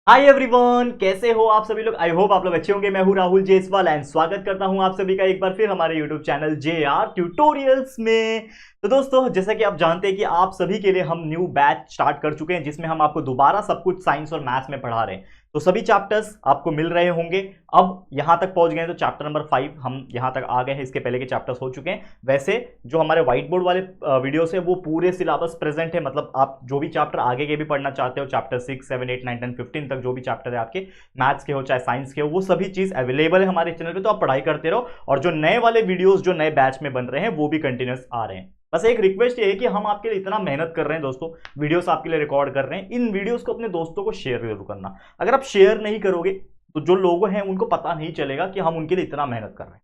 Hi everyone, कैसे हो आप सभी लोग। आई होप आप लोग अच्छे होंगे। मैं हूं राहुल जेसवाल एंड स्वागत करता हूं आप सभी का एक बार फिर हमारे यूट्यूब चैनल JR ट्यूटोरियल्स में। तो दोस्तों, जैसा कि आप जानते हैं कि आप सभी के लिए हम न्यू बैच स्टार्ट कर चुके हैं जिसमें हम आपको दोबारा सब कुछ साइंस और मैथ्स में पढ़ा रहे हैं। तो सभी चैप्टर्स आपको मिल रहे होंगे। अब यहां तक पहुंच गए हैं तो चैप्टर नंबर 5 हम यहां तक आ गए हैं। इसके पहले के चैप्टर्स हो चुके हैं। वैसे जो हमारे व्हाइट बोर्ड वाले वीडियोस है वो पूरे सिलेबस प्रेजेंट है। मतलब आप जो भी चैप्टर आगे के भी पढ़ना चाहते हो, चैप्टर 6, 7, 8, 9, 10, 15 तक जो भी चैप्टर है आपके मैथ्स के हो चाहे साइंस के हो, वो सभी चीज अवेलेबल है हमारे चैनल पे। तो आप पढ़ाई करते रहो और जो नए वाले वीडियोस जो नए बैच में बन रहे हैं वो भी कंटिन्यूस आ रहे हैं। बस एक रिक्वेस्ट ये है कि हम आपके लिए इतना मेहनत कर रहे हैं दोस्तों, वीडियोस आपके लिए रिकॉर्ड कर रहे हैं, इन वीडियोस को अपने दोस्तों को शेयर जरूर करना। अगर आप शेयर नहीं करोगे तो जो लोग हैं उनको पता नहीं चलेगा कि हम उनके लिए इतना मेहनत कर रहे हैं।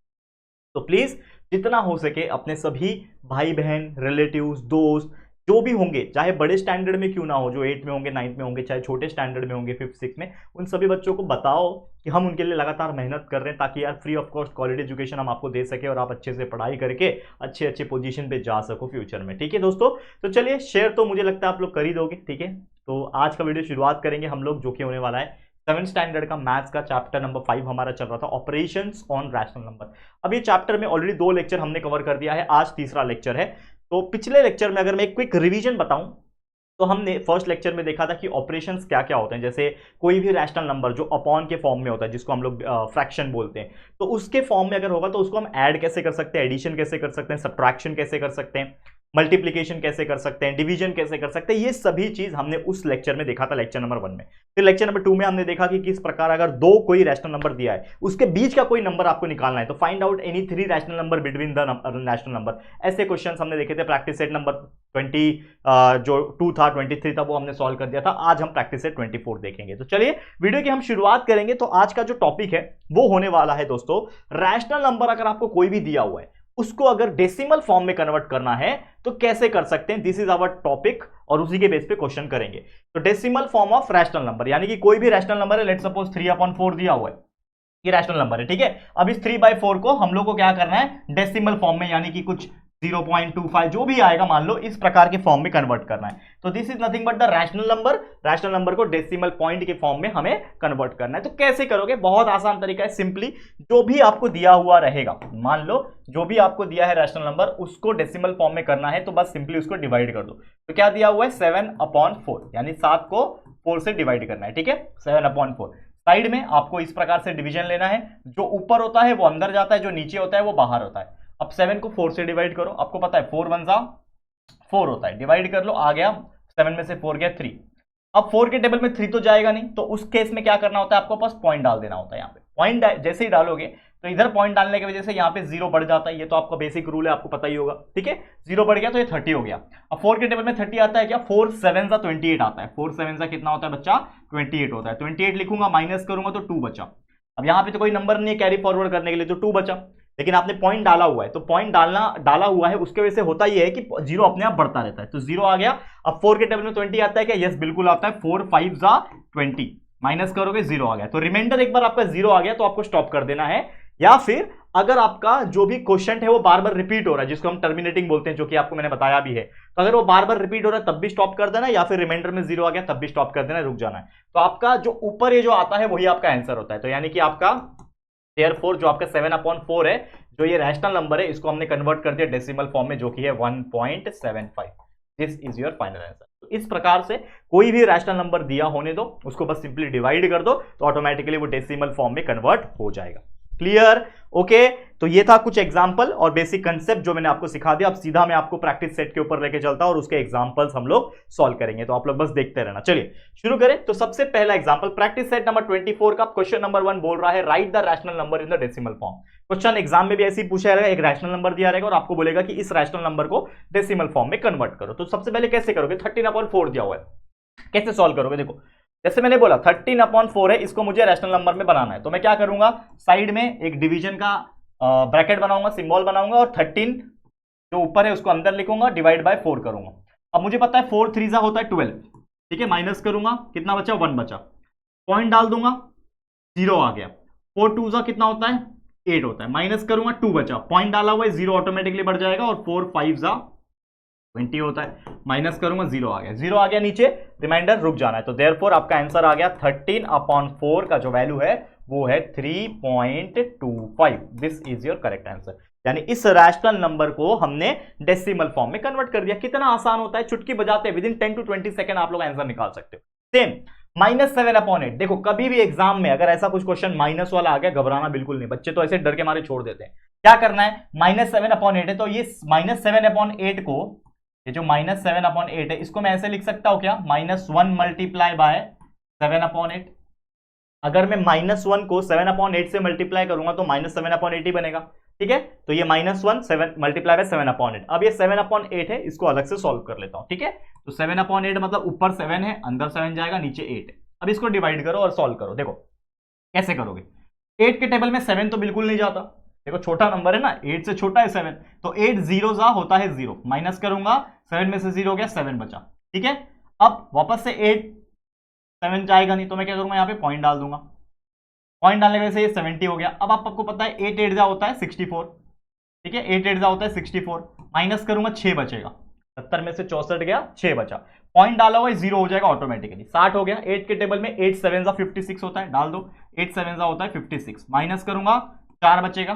तो प्लीज जितना हो सके अपने सभी भाई बहन, रिलेटिव्स, दोस्त जो भी होंगे, चाहे बड़े स्टैंडर्ड में क्यों ना हो, जो 8 में होंगे, 9 में होंगे, चाहे छोटे स्टैंडर्ड में होंगे, 5th 6 में, उन सभी बच्चों को बताओ कि हम उनके लिए लगातार मेहनत कर रहे हैं ताकि यार free of cost quality education हम आपको दे सके और आप अच्छे से पढ़ाई करके अच्छे अच्छे पोजीशन पे जा सको फ्यूचर में। ठीक है दोस्तों, तो चलिए शेयर तो मुझे लगता है आप लोग कर ही दोगे। ठीक है, तो आज का वीडियो शुरुआत करेंगे हम लोग, जो कि होने वाला है 7th स्टैंडर्ड का मैथ्स का चैप्टर नंबर 5 हमारा चल रहा था, ऑपरेशंस ऑन रैशनल नंबर। अब ये चैप्टर में ऑलरेडी 2 लेक्चर हमने कवर कर दिया है, आज तीसरा लेक्चर है। तो पिछले लेक्चर में अगर मैं एक क्विक रिवीजन बताऊं तो हमने फर्स्ट लेक्चर में देखा था कि ऑपरेशंस क्या क्या होते हैं। जैसे कोई भी रैशनल नंबर जो अपॉन के फॉर्म में होता है, जिसको हम लोग फ्रैक्शन बोलते हैं, तो उसके फॉर्म में अगर होगा तो उसको हम ऐड कैसे कर सकते हैं, एडिशन कैसे कर सकते हैं, सब्ट्रैक्शन कैसे कर सकते हैं, मल्टीप्लीकेशन कैसे कर सकते हैं, डिवीजन कैसे कर सकते हैं, ये सभी चीज हमने उस लेक्चर में देखा था, लेक्चर नंबर 1 में। फिर लेक्चर नंबर 2 में हमने देखा कि किस प्रकार अगर दो कोई रैशनल नंबर दिया है, उसके बीच का कोई नंबर आपको निकालना है, तो find out any 3 rational number between the rational number. ऐसे क्वेश्चंस हमने देखे थे। प्रैक्टिस सेट नंबर 20 जो 2 था, 23 था, वो हमने सॉल्व कर दिया था। आज हम प्रैक्टिस सेट 24 देखेंगे। तो चलिए वीडियो की हम शुरुआत करेंगे। तो आज का जो टॉपिक है वो होने वाला है दोस्तों, रैशनल नंबर अगर आपको कोई भी दिया हुआ है उसको अगर डेसिमल फॉर्म में कन्वर्ट करना है तो कैसे कर सकते हैं। दिस इज आवर टॉपिक और उसी के बेस पे क्वेश्चन करेंगे। तो decimal form of rational number, यानी कि कोई भी रैशनल नंबर है, लेट सपोज 3/4 दिया हुआ है, ये रैशनल नंबर है। ठीक है, अब इस 3/4 को हम लोग को क्या करना है, डेसिमल फॉर्म में, यानी कि कुछ 0.25 जो भी आएगा मान लो, इस प्रकार के फॉर्म में कन्वर्ट करना है। तो this is nothing but the rational number. Rational number को डेसिमल पॉइंट के फॉर्म में हमें कन्वर्ट करना है। तो कैसे करोगे, बहुत आसान तरीका है। सिंपली जो भी आपको दिया हुआ रहेगा, मान लो जो भी आपको दिया है रैशनल नंबर, उसको डेसिमल फॉर्म में करना है तो बस सिंपली उसको डिवाइड कर दो। तो क्या दिया हुआ है, 7/4, यानी 7 को 4 से डिवाइड करना है। ठीक है, 7/4। साइड में आपको इस प्रकार से डिवीजन लेना है, जो ऊपर होता है वो अंदर जाता है, जो नीचे होता है वो बाहर होता है। अब 7 को 4 से डिवाइड करो, आपको पता है 4 1 4 होता है, डिवाइड कर लो, आ गया 7 में से 4 गया 3। अब 4 के टेबल में 3 तो जाएगा नहीं, तो उस केस में क्या करना होता है, आपको पास पॉइंट डाल देना होता है। यहाँ पे पॉइंट जैसे ही डालोगे तो इधर पॉइंट डालने की वजह से यहाँ पे 0 बढ़ जाता है। ये तो आपका बेसिक रूल है, आपको पता ही होगा। ठीक है, 0 बढ़ गया तो ये 30 हो गया। अब 4 के टेबल में 30 आता है क्या, 4 7 28 आता है। 4 7 कितना होता है बच्चा, 28 होता है। 28 लिखूंगा, माइनस करूंगा तो 2 बचा। अब यहाँ पे तो कोई नंबर नहीं है कैरी फॉरवर्ड करने के लिए, तो 2 बचा। लेकिन आपने पॉइंट डाला हुआ है, तो पॉइंट डाला हुआ है, उसके वजह से होता ही है कि 0 अपने आप बढ़ता रहता है। तो 0 आ गया। अब 4 के टेबल में 20 आता है क्या, यस बिल्कुल आता है। 4 5 20, माइनस करोगे 0 आ गया। तो रिमाइंडर एक बार आपका 0 आ गया तो आपको स्टॉप कर देना है। या फिर अगर आपका जो भी क्वेश्चन है वो बार बार रिपीट हो रहा है, जिसको हम टर्मिनेटिंग बोलते हैं, जो कि आपको मैंने बताया भी है, तो अगर वो बार बार रिपीट हो रहा है तब भी स्टॉप कर देना, या फिर रिमाइंडर में 0 आ गया तब भी स्टॉप कर देना, रुक जाना है। तो आपका जो ऊपर ये जो आता है वही आपका आंसर होता है। तो यानी कि आपका देयरफॉर जो आपका 7/4 है, जो ये रैशनल नंबर है, इसको हमने कन्वर्ट कर दिया डेसिमल फॉर्म में, जो कि है 1.75। This is your final answer. तो इस प्रकार से कोई भी रैशनल नंबर दिया होने दो, उसको बस सिंपली डिवाइड कर दो तो ऑटोमेटिकली वो डेसिमल फॉर्म में कन्वर्ट हो जाएगा। Clear, okay. तो ये था कुछ एग्जांपल और बेसिक कंसेप्ट जो मैंने आपको सिखा दिया। अब सीधा मैं आपको प्रैक्टिस सेट के ऊपर लेके चलता और उसके एग्जांपल्स हम लोग सॉल्व करेंगे, तो आप लोग बस देखते रहना। चलिए शुरू करें। तो सबसे पहला एग्जांपल, प्रैक्टिस सेट नंबर 24 का क्वेश्चन नंबर 1 बोल रहा है, right the rational number in the decimal form. Question exam में भी ऐसे ही पूछा जाएगा, एक रैशनल नंबर दिया रहेगा और आपको बोलेगा कि इस रैशनल नंबर को डेसिमल फॉर्म में कन्वर्ट करो। तो सबसे पहले कैसे करोगे, 13/4 दिया हुआ है, कैसे सॉल्व करोगे। देखो जैसे मैंने बोला 13/4 है, इसको मुझे रैशनल नंबर में बनाना है। तो मैं क्या करूंगा, साइड में एक डिवीजन का ब्रैकेट बनाऊंगा, सिंबल बनाऊंगा, और 13 जो ऊपर है उसको अंदर लिखूंगा, डिवाइड बाय 4 करूंगा। अब मुझे पता है 4 3 होता है 12। ठीक है, माइनस करूंगा, कितना बचा, 1 बचा। पॉइंट डाल दूंगा, 0 आ गया। 4 2 कितना होता है, 8 होता है। माइनस करूंगा, 2 बचा। पॉइंट डाला हुआ है, 0 ऑटोमेटिकली बढ़ जाएगा, और 4 5 20 होता है, माइनस करूंगा 0 आ गया, 0 आ गया नीचे, रिमाइंडर रुक जाना है। तो देयरफॉर आपका आंसर आ गया 13/4 का जो वैल्यू है वो है 3.25। This is your correct answer. यानी इस रैशनल नंबर को हमने डेसिमल फॉर्म में कन्वर्ट कर दिया। कितना आसान होता है, चुटकी बजाते विद इन 10 to 20 सेकंड आप लोग आंसर निकाल सकते हो। सेम -7/8। देखो कभी भी एग्जाम में अगर ऐसा कुछ क्वेश्चन माइनस वाला आ गया, घबराना बिल्कुल नहीं, बच्चे तो ऐसे डर के मारे छोड़ देते हैं। क्या करना है, -7/8 है तो ये -7/8 को, ये जो -7/8 है इसको मैं ऐसे लिख सकता हूं क्या, -1 मल्टीप्लाई बाय 7/8। अगर मैं -1 को 7/8 से मल्टीप्लाई करूंगा तो -7/8 ही बनेगा। ठीक है, तो ये -1 7 मल्टीप्लाई बाय 7/8। अब ये 7/8 है, इसको अलग से सॉल्व कर लेता हूं। ठीक है, तो 7/8 मतलब ऊपर 7 है, अंदर 7 जाएगा, नीचे 8 है। अब इसको डिवाइड करो और सॉल्व करो। देखो कैसे करोगे, 8 के टेबल में 7 तो बिल्कुल नहीं जाता, देखो छोटा नंबर है ना, 8 से छोटा है 7, तो 8 0 जा होता है 0, माइनस करूंगा 7 में से 0 हो गया, 7 बचा। ठीक है, अब वापस से 8 7 जाएगा नहीं तो मैं क्या करूंगा, यहाँ पे पॉइंट डाल दूंगा, पॉइंट डालने की वजह से ये 70 हो गया। अब आपको पता है 8 8 जा होता है 64। ठीक है, 8 8 जा होता है 64, माइनस करूंगा 6 बचेगा, 70 में से 64 गया, 6 बचा, पॉइंट डाला हुआ 0 हो जाएगा ऑटोमेटिकली, 60 हो गया। 8 के टेबल में 8 7 जा 56 होता है, डाल दो, 8 7 जा होता है 56, माइनस करूंगा 4 बचेगा,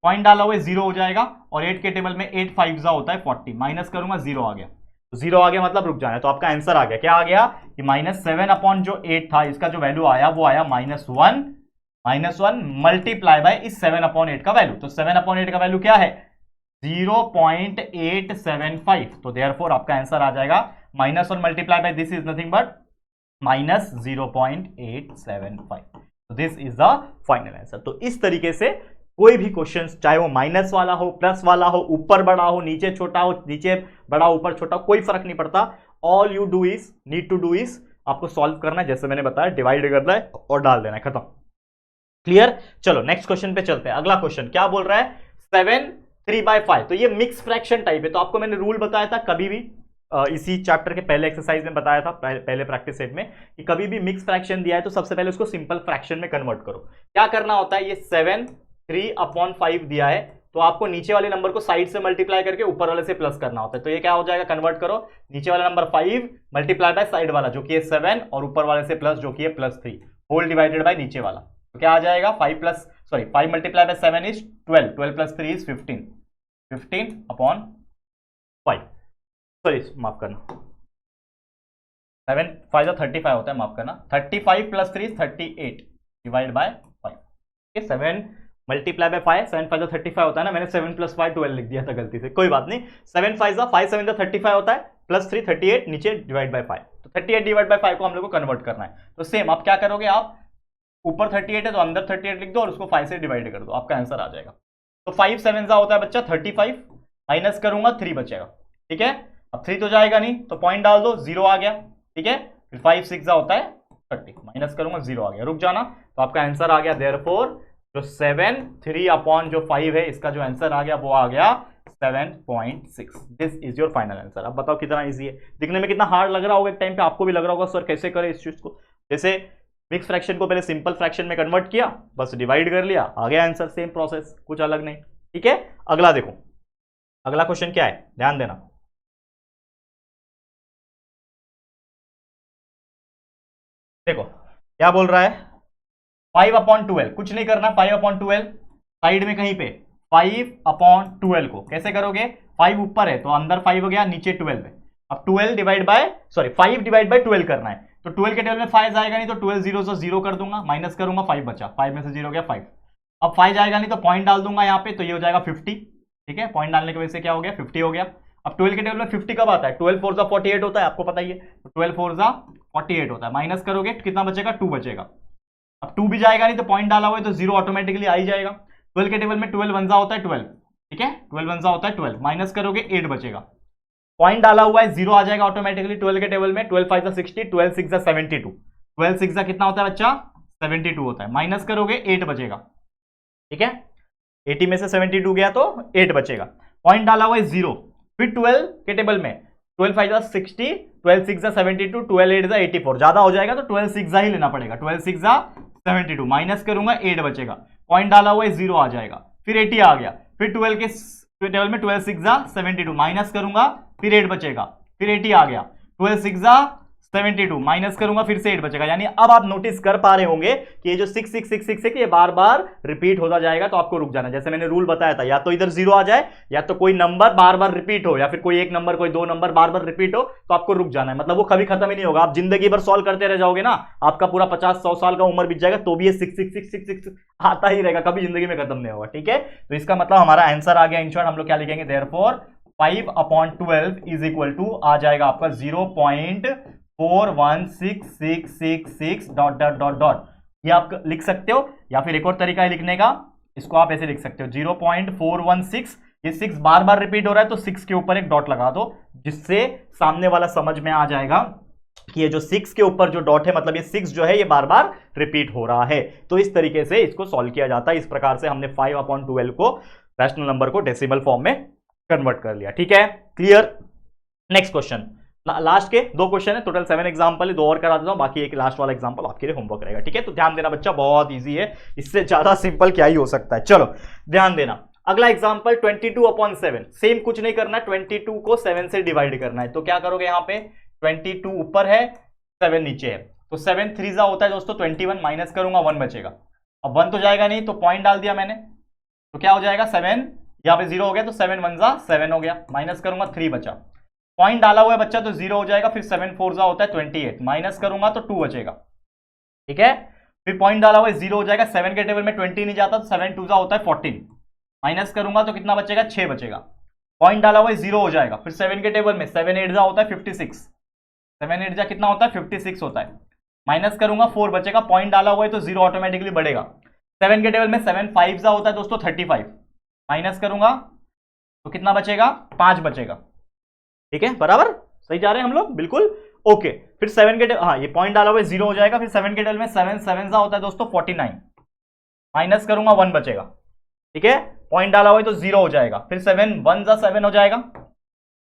पॉइंट डाला हुआ 0 हो जाएगा। और 8 के टेबल में 8 5 जा होता है 40, माइनस करूंगा 0 आ गया, तो 0 आ गया मतलब रुक जाना है। तो आपका आंसर आ गया, क्या आ गया कि -7/8 था, इसका जो वैल्यू आया वो आया -1 मल्टीप्लाई बाय इस 7/8 का वैल्यू। तो 7/8 का वैल्यू क्या है, 0.875। तो देयरफॉर आपका आंसर आ जाएगा -1 multiply by this is nothing but -0.875। तो this is the final answer. तो इस तरीके से कोई भी क्वेश्चन, चाहे वो माइनस वाला हो, प्लस वाला हो, ऊपर बड़ा हो, नीचे छोटा हो, नीचे बड़ा ऊपर छोटा, कोई फर्क नहीं पड़ता। All you do is need to do is आपको सॉल्व करना है, जैसे मैंने बताया, डिवाइड करना है और डाल देना है, खत्म। क्लियर, चलो नेक्स्ट क्वेश्चन पे चलते हैं। अगला क्वेश्चन क्या बोल रहा है, 7 3/5। तो ये मिक्स फ्रैक्शन टाइप है। तो आपको मैंने रूल बताया था कभी भी, इसी चैप्टर के पहले एक्सरसाइज में बताया था, पहले प्रैक्टिस सेट में, कि कभी भी मिक्स फ्रैक्शन दिया है तो सबसे पहले उसको सिंपल फ्रैक्शन में कन्वर्ट करो। क्या करना होता है, ये 7 3/5 दिया है तो आपको नीचे वाले नंबर को साइड से मल्टीप्लाई करके ऊपर वाले से प्लस करना होता है। तो ये क्या हो जाएगा, कन्वर्ट करो, नीचे वाला नंबर 5 मल्टीप्लाई बाय साइड वाला जो कि है 7 और ऊपर वाले से प्लस जो कि है +3 होल डिवाइडेड बाय नीचे वाला। तो क्या आ जाएगा, 5 multiply by 7 is 12, 12 + 3 is 15, 15/5, sorry माफ करना, 7 5 जा 35 होता है, माफ करना, 35 + 3 38 डिवाइड बाय 5। 7 मल्टीप्लाई बाय 5, 7 5 जा 35 होता है ना, मैंने 7 + 5 12 लिख दिया था गलती से, कोई बात नहीं। 7 5 जा 5 7 जा 35 होता है, +3 38 नीचे डिवाइड बाय 5। तो 38 डिवाइड बाय 5 को हम लोग को कन्वर्ट करना है। तो सेम आप क्या करोगे, आप ऊपर 38 है तो अंदर 38 लिख दो और उसको 5 से डिवाइड कर दो, आपका आंसर आ जाएगा। तो 5 7 जा होता है बच्चा 35, माइनस करूंगा 3 बचेगा। ठीक है, अब 3 तो जाएगा नहीं तो पॉइंट डाल दो, 0 आ गया। ठीक है, फिर 5 6 जा होता है 30, माइनस करूंगा 0 आ गया, रुक जाना। तो आपका आंसर आ गया देयरफॉर जो 7 3/5 है, इसका जो आंसर आ गया वो आ गया 7.6। This is your final answer. अब बताओ कितना इजी है, दिखने में कितना हार्ड लग रहा होगा एक टाइम पे, आपको भी लग रहा होगा सर कैसे करें इस चीज को। जैसे मिक्स फ्रैक्शन को पहले सिंपल फ्रैक्शन में कन्वर्ट किया, बस डिवाइड कर लिया, आ गया आंसर, सेम प्रोसेस, कुछ अलग नहीं। ठीक है, अगला देखो, अगला क्वेश्चन क्या है, ध्यान देना। देखो क्या बोल रहा है, 5/12, कुछ नहीं करना, 5/12 साइड में कहीं पे 5/12 को कैसे करोगे, 5 ऊपर है तो अंदर 5 हो गया, नीचे 12 है। अब 5 डिवाइड बाय 12 करना है, तो 12 के टेबल में 5 आएगा नहीं तो 12 0 से 0 कर दूंगा, माइनस करूंगा 5 बचा, 5 में से 0 हो गया 5। अब 5 आएगा नहीं तो पॉइंट डाल दूंगा यहाँ पे, तो ये हो जाएगा 50। ठीक है, पॉइंट डालने की वजह से क्या हो गया, 50 हो गया। अब 12 के टेबल में 50 कब आता है, 12 4 जा 48 होता है, आपको पता ही है, तो 12 4 जा 48 होता है, माइनस करोगे कितना बचेगा, 2 बचेगा। अब 2 भी जाएगा नहीं तो पॉइंट डाला हुआ है तो 0 ऑटोमेटिकली आ ही जाएगा। 12 के टेबल में 12 1 जा होता है 12, ठीक है, 12 1 जा होता है 12, माइनस करोगे 8 बचेगा, पॉइंट डाला हुआ है 0 आ जाएगा ऑटोमेटिकली 12 के टेबल में, 12 5 जा 60, 12 6 जा 72, 12 6 जा कितना होता है बच्चा, 72 होता है, माइनस करोगे 8 बचेगा। ठीक है, 80 में से 72 गया तो 8 बचेगा, पॉइंट डाला हुआ है 0, फिर 12 के टेबल में 12 5 जा 60, 12 6 जा 72, 12 8 जा 84, ज्यादा हो जाएगा तो 12 6 जा ही लेना पड़ेगा, 12 6 जा 72, माइनस करूंगा 8 बचेगा, पॉइंट डाला हुआ है 0 आ जाएगा, फिर 80 आ गया, फिर 12 के टेबल में 12 6 जा 72, माइनस करूंगा फिर 8 बचेगा, फिर 80 आ गया, 12 6 जा 72, माइनस करूंगा फिर से 8 बचेगा। यानी अब आप नोटिस कर पा रहे होंगे कि ये जो 6 6 6 6 6 ये बार बार रिपीट होता जाएगा, तो आपको रुक जाना। जैसे मैंने रूल बताया था, या तो इधर 0 आ जाए, या तो कोई नंबर बार बार रिपीट हो, या फिर कोई एक नंबर कोई दो नंबर बार बार रिपीट हो, तो आपको रुक जाना है। मतलब वो कभी खत्म ही नहीं होगा, आप जिंदगी भर सॉल्व करते रह जाओगे ना, आपका पूरा 50-100 साल का उम्र बीत जाएगा, तो भी ये 6 6 6 6 6 आता ही रहेगा, कभी जिंदगी में खत्म नहीं होगा। ठीक है, तो इसका मतलब हमारा आंसर आ गया। इन शॉर्ट हम लोग क्या लिखेंगे, देयरफॉर 5/12 इज इक्वल टू आ जाएगा आपका 0.41666 डॉट डॉट डॉट डॉट। ये आप लिख सकते हो, या फिर एक और तरीका है लिखने का, इसको आप ऐसे लिख सकते हो 0.416, ये 6 बार बार रिपीट हो रहा है तो 6 के ऊपर एक डॉट लगा दो, जिससे सामने वाला समझ में आ जाएगा कि ये जो 6 के ऊपर जो डॉट है, मतलब ये 6 जो है ये बार बार रिपीट हो रहा है। तो इस तरीके से इसको सॉल्व किया जाता है। इस प्रकार से हमने 5/12 को, रैशनल नंबर को डेसिमल फॉर्म में कन्वर्ट कर लिया। ठीक है, क्लियर। नेक्स्ट क्वेश्चन, लास्ट के 2 क्वेश्चन है, टोटल 7 एग्जांपल है, 2 और करा देता हूं, बाकी एक लास्ट वाला एग्जांपल आपके लिए होमवर्क रहेगा। ठीक है, तो ध्यान देना बच्चा, बहुत इजी है, इससे ज्यादा सिंपल क्या ही हो सकता है। चलो ध्यान देना, अगला एग्जांपल 22/7, सेम कुछ नहीं करना, 22 को 7 से डिवाइड करना है। तो क्या करोगे, यहाँ पे 22 ऊपर है, 7 नीचे है, तो 7 3 होता है दोस्तों 21, माइनस करूंगा 1 बचेगा। अब 1 तो जाएगा नहीं, तो पॉइंट डाल दिया मैंने, तो क्या हो जाएगा 7, यहाँ पे 0 हो गया, तो 7 1 7 हो गया, माइनस करूंगा 3 बचा। पॉइंट डाला हुआ है बच्चा, तो 0 हो जाएगा, फिर 7 4 होता है 28, माइनस करूंगा तो 2 बचेगा। ठीक है, फिर पॉइंट डाला हुआ है 0 हो जाएगा, 7 के टेबल में 20 नहीं जाता, तो 7 2 होता है 14, माइनस करूंगा तो कितना बचेगा, 6 बचेगा। पॉइंट डाला हुआ है 0 हो जाएगा, फिर 7 के टेबल में 7 8 होता है 56, 7 8 कितना होता है 56 होता है, माइनस करूंगा 4 बचेगा। पॉइंट डाला हुआ है तो 0 ऑटोमेटिकली बढ़ेगा। 7 के टेबल में 7 5 होता है दोस्तों 35, माइनस करूंगा तो कितना बचेगा, 5 बचेगा। ठीक है, बराबर सही जा रहे हैं हम लोग, बिल्कुल ओके। फिर 7 के टेबल, हाँ ये पॉइंट डाला हुआ है 0 हो जाएगा, फिर 7 के टेबल में 7 7 होता है दोस्तों 49, माइनस करूंगा 1 बचेगा। ठीक है, पॉइंट डाला हुआ है तो 0 हो जाएगा, फिर 7 1 7 हो जाएगा,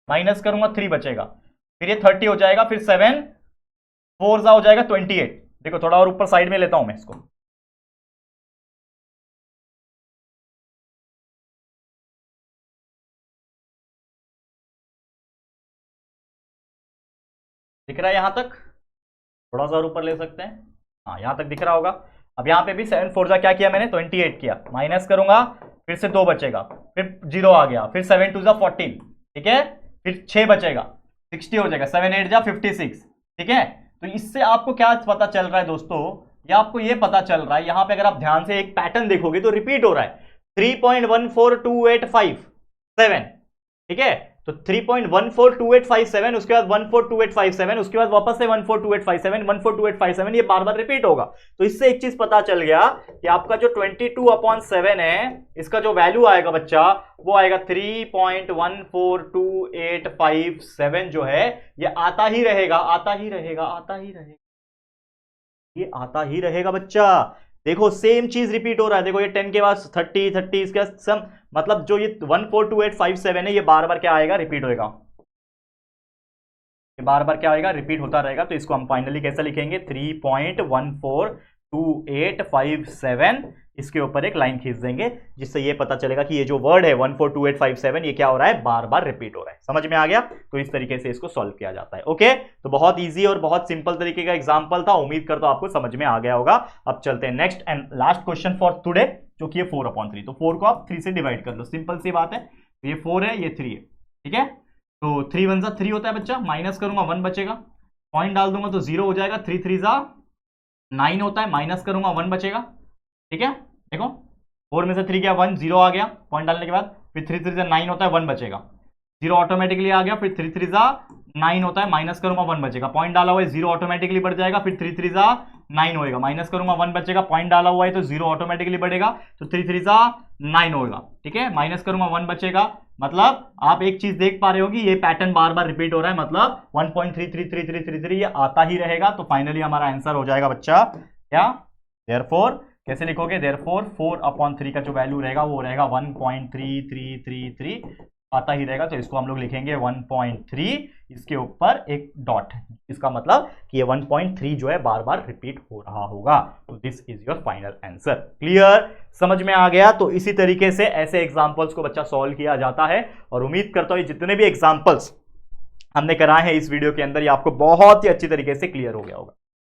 माइनस करूंगा 3 बचेगा, फिर ये 30 हो जाएगा, फिर 7 4 हो जाएगा 28। देखो थोड़ा और ऊपर साइड में लेता हूं मैं इसको, दिख रहा है यहां तक, थोड़ा सा और ऊपर ले सकते हैं, हाँ यहां तक दिख रहा होगा। अब यहां पे भी 7 4 क्या किया मैंने, 28 किया, माइनस करूंगा, फिर से 2 बचेगा, फिर 0 आ गया, फिर 7 2 14, ठीक है, फिर 6 बचेगा, 60 हो जाएगा, 7 8 56। ठीक है, तो इससे आपको क्या पता चल रहा है दोस्तों, या आपको ये पता चल रहा है, यहां पे अगर आप ध्यान से एक पैटर्न देखोगे तो रिपीट हो रहा है 3.14285 ठीक है, तो 3.142857, उसके बाद 142857, उसके बाद वापस से 142857, 142857, ये बार बार रिपीट होगा। तो इससे एक चीज पता चल गया कि आपका जो 22/7 है, इसका जो वैल्यू आएगा बच्चा, वो आएगा 3.142857 जो है, ये आता ही रहेगा, आता ही रहेगा, आता ही रहेगा, ये आता ही रहेगा बच्चा। देखो सेम चीज रिपीट हो रहा है, देखो ये 10 के बाद 30 30, इसके बाद सम, मतलब जो ये 142857 है, ये बार बार क्या आएगा, रिपीट होएगा, ये बार बार क्या आएगा, रिपीट होता रहेगा। तो इसको हम फाइनली कैसे लिखेंगे, 3.142857, इसके ऊपर एक लाइन खींच देंगे, जिससे ये पता चलेगा कि ये जो वर्ड है 142857, ये क्या हो रहा है, बार बार रिपीट हो रहा है। समझ में आ गया, तो इस तरीके से इसको सॉल्व किया जाता है। ओके, तो बहुत इजी और बहुत सिंपल तरीके का एग्जांपल था, उम्मीद करता हूं आपको समझ में आ गया होगा। अब चलते हैं next and last question for today, जो कि है 4/3। तो 4 को आप 3 से डिवाइड कर लो, सिंपल सी बात है। तो ये 4 है, ये 3 है, ठीक है, तो 3 1 3 होता है बच्चा, माइनस करूंगा 1 बचेगा, पॉइंट डाल दूंगा तो 0 हो जाएगा, 3 3 9 होता है, माइनस करूंगा 1 बचेगा। ठीक है, देखो 4 में से 3 गया 1, 0 आ गया, पॉइंट डालने के बाद, फिर 3 3 9 होता है, 1 बचेगा, 0 ऑटोमेटिकली आ गया, फिर 3 3 9 होता है, माइनस करूंगा 1 बचेगा, पॉइंट डाला हुआ है 0 ऑटोमेटिकली बढ़ जाएगा, फिर 3 3 9 होएगा, माइनस करूंगा 1 बचेगा, पॉइंट डाला हुआ है तो 0 ऑटोमेटिकली बढ़ेगा, तो 3 3 9 होगा। ठीक है, माइनस करूंगा 1 बचेगा, मतलब आप एक चीज देख पा रहे हो कि ये पैटर्न बार बार रिपीट हो रहा है, मतलब 1.333333 ये आता ही रहेगा। तो फाइनली हमारा आंसर हो जाएगा बच्चा क्या, देयरफॉर कैसे लिखोगे, देयरफॉर 4/3 का जो वैल्यू रहेगा वो रहेगा 1.3333 आता ही रहेगा। तो इसको हम लोग लिखेंगे 1.3, इसके ऊपर एक डॉट, इसका मतलब कि ये 1.3 जो है बार बार रिपीट हो रहा होगा। तो this is your final answer. Clear, समझ में आ गया। तो इसी तरीके से ऐसे एग्जांपल्स को बच्चा सॉल्व किया जाता है, और उम्मीद करता हूं जितने भी एग्जांपल्स हमने कराए हैं इस वीडियो के अंदर, ये आपको बहुत ही अच्छी तरीके से क्लियर हो गया होगा।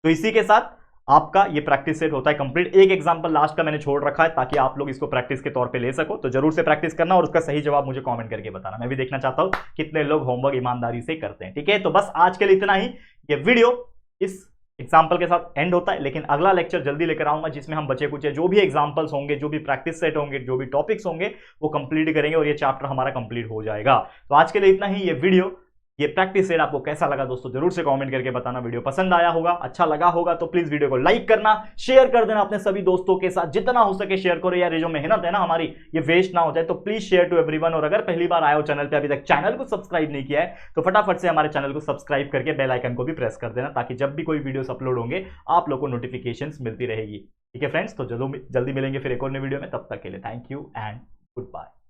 तो इसी के साथ आपका ये प्रैक्टिस सेट होता है कंप्लीट। एक एग्जांपल लास्ट का मैंने छोड़ रखा है ताकि आप लोग इसको प्रैक्टिस के तौर पे ले सको, तो जरूर से प्रैक्टिस करना और उसका सही जवाब मुझे कमेंट करके बताना। मैं भी देखना चाहता हूं कितने लोग होमवर्क ईमानदारी से करते हैं। ठीक है, तो बस आज के लिए इतना ही। ये वीडियो इस एग्जाम्पल के साथ एंड होता है, लेकिन अगला लेक्चर जल्दी लेकर आऊंगा जिसमें हम बचे कुछ जो भी एग्जाम्पल्स होंगे, जो भी प्रैक्टिस सेट होंगे, जो भी टॉपिक्स होंगे वो कंप्लीट करेंगे और ये चैप्टर हमारा कंप्लीट हो जाएगा। तो आज के लिए इतना ही। ये वीडियो, ये प्रैक्टिस सेट आपको कैसा लगा दोस्तों जरूर से कमेंट करके बताना। वीडियो पसंद आया होगा, अच्छा लगा होगा तो प्लीज वीडियो को लाइक करना, शेयर कर देना अपने सभी दोस्तों के साथ, जितना हो सके शेयर करो यार। ये जो मेहनत है ना हमारी, ये वेस्ट ना हो जाए, तो प्लीज शेयर टू एवरीवन। और अगर पहली बार आए हो चैनल पे, अभी तक चैनल को सब्सक्राइब नहीं किया है, तो फटाफट से हमारे चैनल को सब्सक्राइब करके बेल आइकन को भी प्रेस कर देना, ताकि जब भी कोई वीडियोस अपलोड होंगे आप लोग को नोटिफिकेशंस मिलती रहेगी। ठीक है फ्रेंड्स, तो जल्दी मिलेंगे फिर एक और नई वीडियो में। तब तक के लिए thank you and good bye.